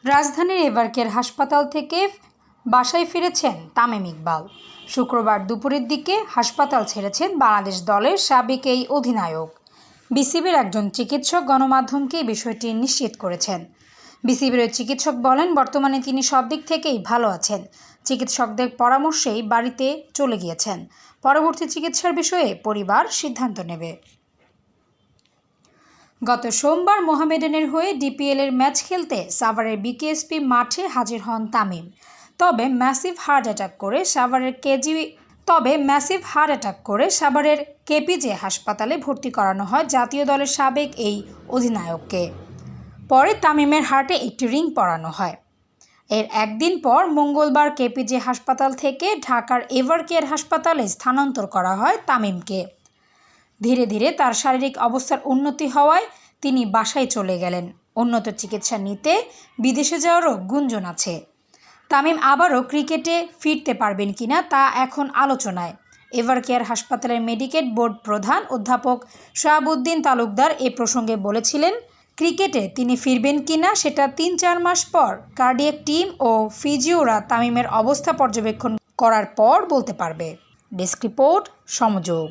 রাজধানীর এভারকেয়ার হাসপাতাল থেকে বাসায় ফিরেছেন তামিম ইকবাল। শুক্রবার দুপুরের দিকে হাসপাতাল ছেড়েছেন বাংলাদেশ দলের সাবেক এই অধিনায়ক। বিসিবির একজন চিকিৎসক গণমাধ্যমকে বিষয়টি নিশ্চিত করেছেন। বিসিবির ওই চিকিৎসক বলেন, বর্তমানে তিনি সব দিক থেকেই ভালো আছেন। চিকিৎসকদের পরামর্শেই বাড়িতে চলে গিয়েছেন। পরবর্তী চিকিৎসার বিষয়ে পরিবার সিদ্ধান্ত নেবে। গত সোমবার মোহামেডানের হয়ে ডিপিএলের ম্যাচ খেলতে সাভারের বিকেএসপি মাঠে হাজির হন তামিম। তবে ম্যাসিভ হার্ট অ্যাটাক করে সাভারের কেপিজে হাসপাতালে ভর্তি করানো হয় জাতীয় দলের সাবেক এই অধিনায়ককে। পরে তামিমের হার্টে একটি রিং পরানো হয়। এর একদিন পর মঙ্গলবার কেপিজে হাসপাতাল থেকে ঢাকার এভারকেয়ার হাসপাতালে স্থানান্তর করা হয় তামিমকে। ধীরে ধীরে তার শারীরিক অবস্থার উন্নতি হওয়ায় তিনি বাসায় চলে গেলেন। উন্নত চিকিৎসা নিতে বিদেশে যাওয়ারও গুঞ্জন আছে। তামিম আবারও ক্রিকেটে ফিরতে পারবেন কিনা তা এখন আলোচনায়। এভারকেয়ার হাসপাতালের মেডিকেল বোর্ড প্রধান অধ্যাপক শাহাবুদ্দিন তালুকদার এ প্রসঙ্গে বলেছিলেন, ক্রিকেটে তিনি ফিরবেন কিনা সেটা ৩-৪ মাস পর কার্ডিয়াক টিম ও ফিজিওরা তামিমের অবস্থা পর্যবেক্ষণ করার পর বলতে পারবে। Desk report, সমযোগ।